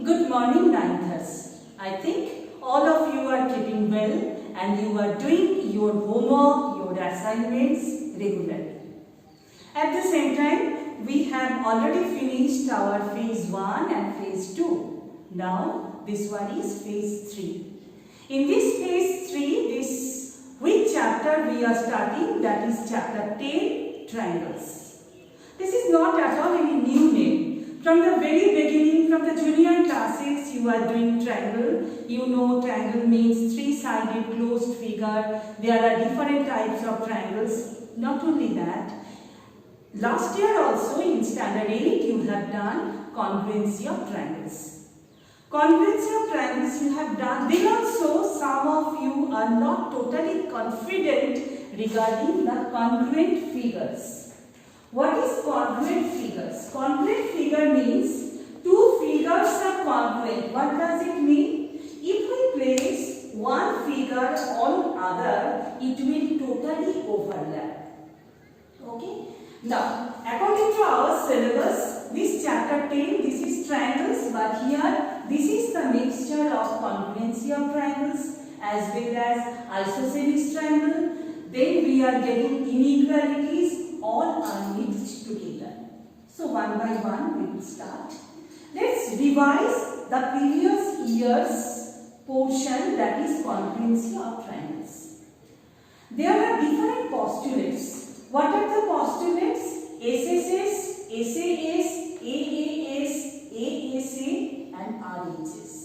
Good morning, Ninthers. I think all of you are keeping well and you are doing your homework, your assignments regularly. At the same time, we have already finished our phase 1 and phase 2. Now, this one is phase 3. In this phase 3, this which chapter we are starting, that is chapter 10, triangles. This is not at all any new name. From the very beginning, from the junior classes, you are doing triangle. You know triangle means three-sided closed figure. There are different types of triangles. Not only that, last year also in standard 8, you have done congruency of triangles. Congruency of triangles you have done. Then also some of you are not totally confident regarding the congruent figures. What is congruent figures? Congruent figure means two figures are congruent. What does it mean? If we place one figure on other, it will totally overlap. Okay? Now, according to our syllabus, this chapter 10, this is triangles, but here this is the mixture of congruency of triangles as well as isosceles triangle. Then we are getting inequalities. All are mixed together. So one by one we will start. Let's revise the previous year's portion, that is congruency of triangles. There are different postulates. What are the postulates? SSS, SAS, AAS, ASA and RHS.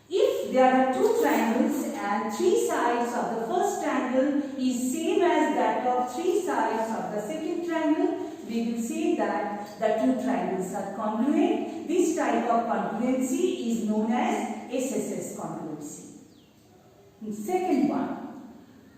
If there are two triangles and three sides of the first triangle is same as that of three sides of the second triangle, we will say that the two triangles are congruent. This type of congruency is known as SSS congruency. Second one,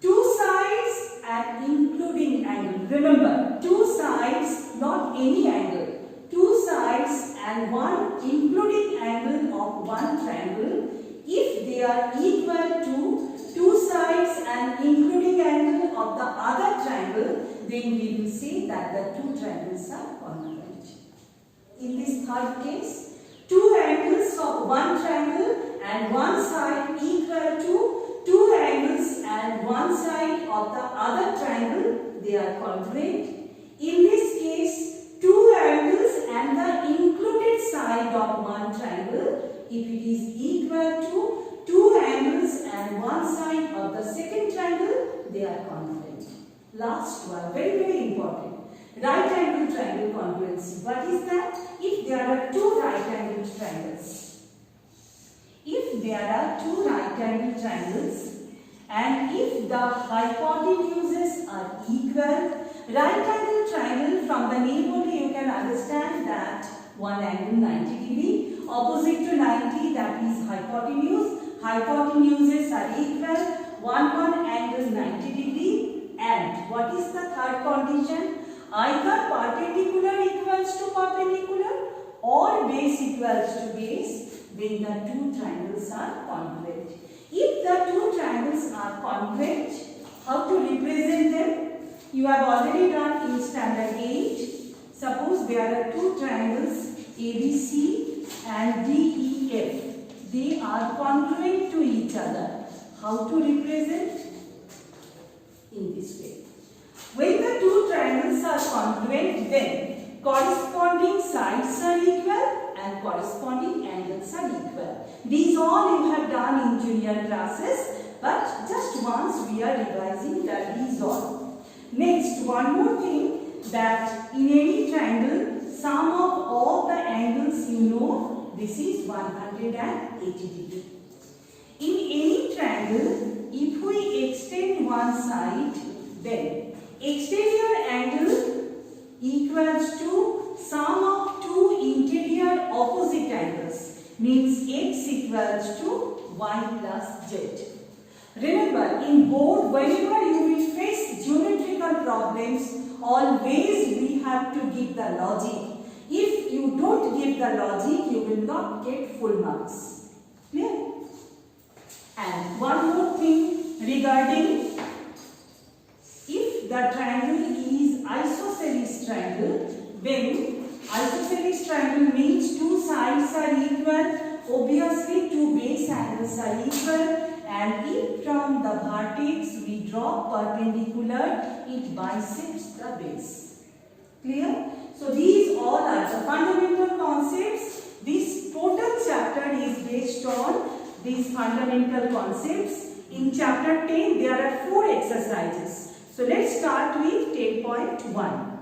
two sides and including angle. Remember, two sides, not any angle. Two sides and one including angle of one triangle. If they are equal to two sides and including angle of the other triangle, then we will say that the two triangles are congruent. In this third case, two angles of one triangle and one side equal to two angles and one side of the other triangle, they are congruent. In this case, two angles and the included side of one triangle, if it is equal to two angles and one side of the second triangle, they are congruent. Last one, very very important. Right angle triangle congruency. What is that? If there are two right angle triangles. If there are two right angle triangles and if the hypotenuses are equal, right angle triangle, from the name only you can understand that one angle 90 degree. Opposite to 90, that is hypotenuse. Hypotenuses are equal. One angle 90 degree. And what is the third condition? Either perpendicular equals to perpendicular or base equals to base. Then the two triangles are congruent. If the two triangles are congruent, how to represent them? You have already done in standard 8. Suppose there are two triangles ABC and DEF. They are congruent to each other. How to represent? In this way. When the two triangles are congruent, then corresponding sides are equal and corresponding angles are equal. These all you have done in junior classes, but just once we are revising these all. Next, one more thing, that in any triangle, sum of all the angles you know, this is 180 degree. In any triangle, if we extend one side, then exterior angle equals to sum of two interior opposite angles, means x equals to y plus z. Remember, in board, whenever you will face geometrical problems, always we have to give the logic. If you don't give the logic, you will not get full marks. Clear? And one more thing regarding if the triangle is isosceles triangle, then isosceles triangle means two sides are equal and if from the vertex we draw perpendicular, it bisects the base. Clear? So these all are the fundamental concepts. This total chapter is based on these fundamental concepts. In chapter 10 there are 4 exercises. So let's start with 10.1.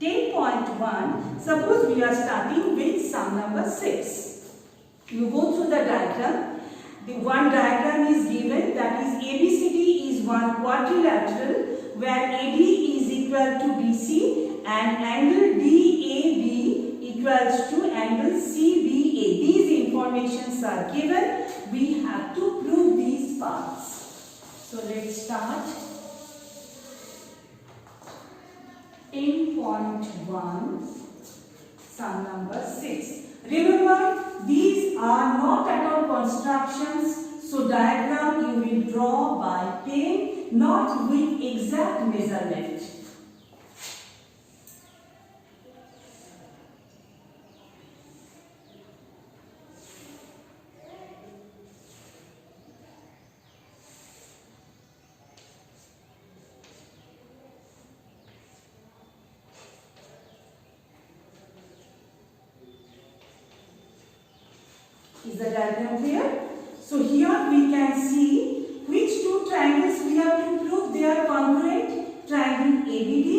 10.1, suppose we are starting with sum number 6. You go through the diagram. The one diagram is given, that is ABCD is one quadrilateral where AD is equal to BC and angle DAB equals to angle CBA. These informations are given. We have to prove these parts. So let's start. 10.1, sum number 6. Remember, these are not at all constructions, so diagram you will draw by pen, not with exact measurement. Is the diagram clear? So here we can see which two triangles we have to prove they are congruent. Triangle ABD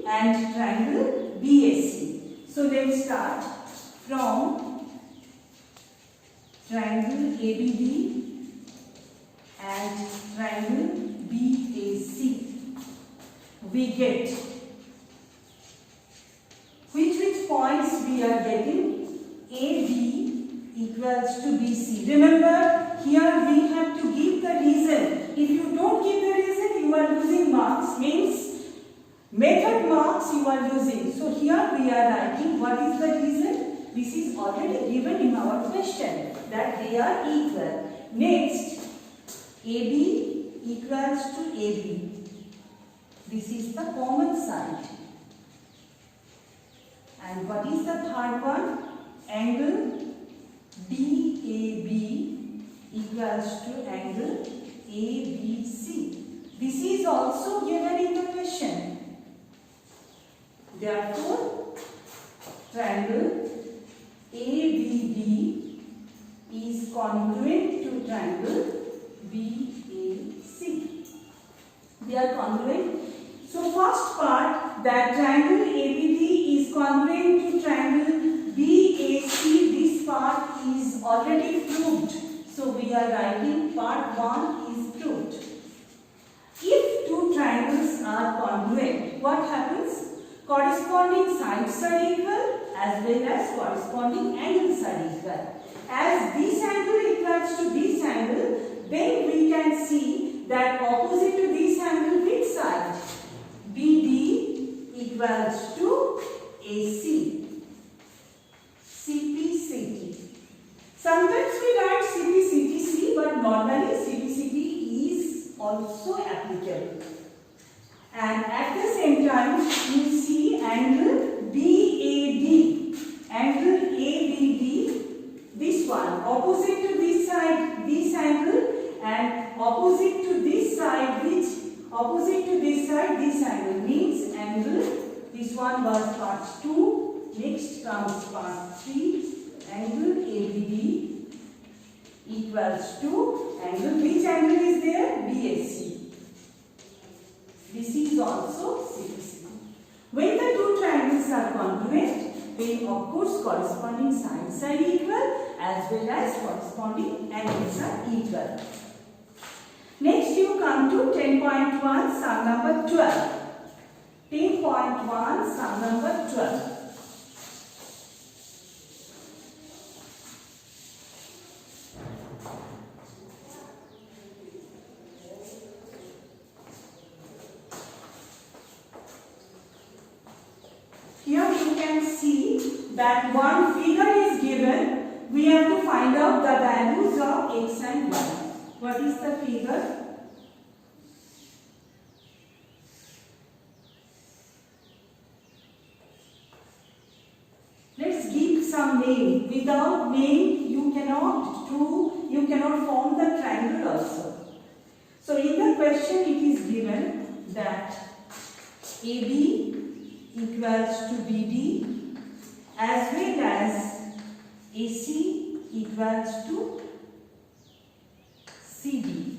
and triangle BAC. So let's start from triangle ABD and triangle BAC. We get which points we are getting? AB equals to BC. Remember, here we have to give the reason. If you don't give the reason, you are losing marks. Means method marks you are losing. So here we are writing what is the reason. This is already given in our question, that they are equal. Next, AB equals to AB. This is the common side. And what is the third one? Angle DAB equals to angle ABC. This is also given in the question. Therefore, triangle ABD is congruent to triangle BAC. They are congruent. So first part, that triangle ABD is congruent to triangle BAC, this part is already proved. So we are writing part 1 is proved. If two triangles are congruent, what happens? Corresponding sides are equal as well as corresponding angles are equal. As this angle equals to this angle, then we can see that opposite to this angle, which side? BD equals to AC. CPCT. Sometimes we write CPCTC, but normally CPCT is also applicable. And at the same time, you see angle BAD, angle ABD, this one, opposite to this side, this angle, and opposite to this side, which opposite to this side, this angle, means angle, this one was part 2. Next comes part 3, angle ABD equals to angle, which angle is there? BAC. This is also CPC. When the two triangles are congruent, then of course corresponding sides are equal as well as corresponding angles are equal. Next you come to 10.1, sum number 12. 10.1, sum number 12. Here you can see that one figure is given. We have to find out the values of x and y. What is the figure? Let's give some name. Without name, you cannot form the triangle also. So in the question it is given that AB equals to BD as well as AC equals to CD.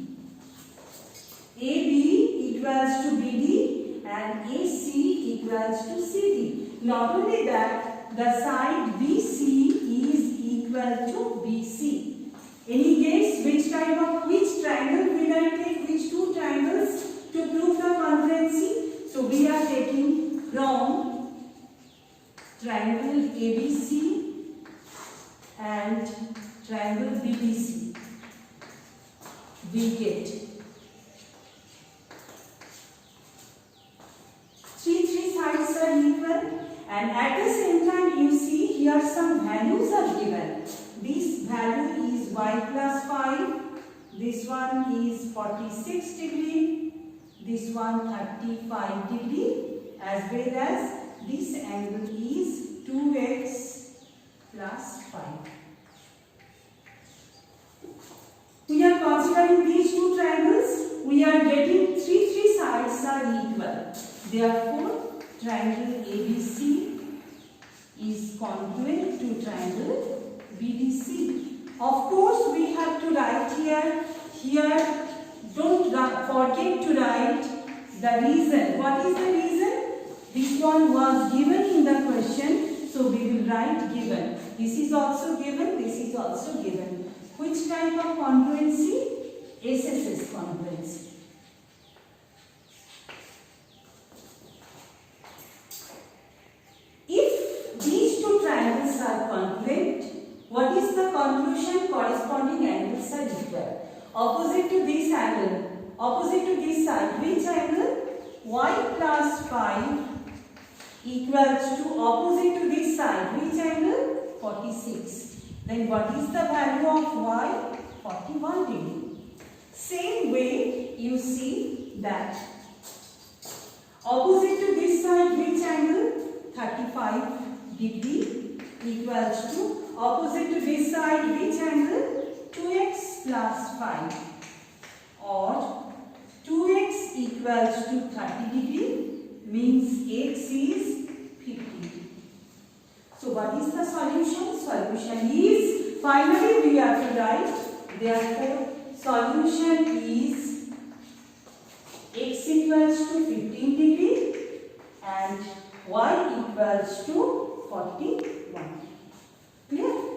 AB equals to BD and AC equals to CD. Not only that, the side BC is equal to BC. Any guess which triangle will I take? Which two triangles to prove the congruency? So we are taking from triangle ABC and triangle BBC. We get three sides are equal, and at the same time you see here some values are given. This value is y plus 5, this one is 46 degree, this one 35 degree, as well as this angle is 2x plus 5. We are considering these two triangles. We are getting three sides are equal. Therefore, triangle ABC is congruent to triangle BDC. Of course, we have to write here. Don't forget to write the reason. What is the reason? This one was given in the question, so we will write given. This is also given. This is also given. Which type of congruency? SSS congruency. If these two triangles are congruent, what is the conclusion? Corresponding angles are equal. Opposite to this angle, opposite to this side, which angle? Y plus 5 equals to opposite to this side, which angle? 46. Then what is the value of y? 41 degree. Same way you see that opposite to this side, which angle? 35 degree equals to opposite to this side, which angle? 2x plus 5, or 2x equals to 30 degree means x is 50. So what is the solution? Solution is, finally we have to write, therefore solution is x equals to 15 degree and y equals to 41. Clear?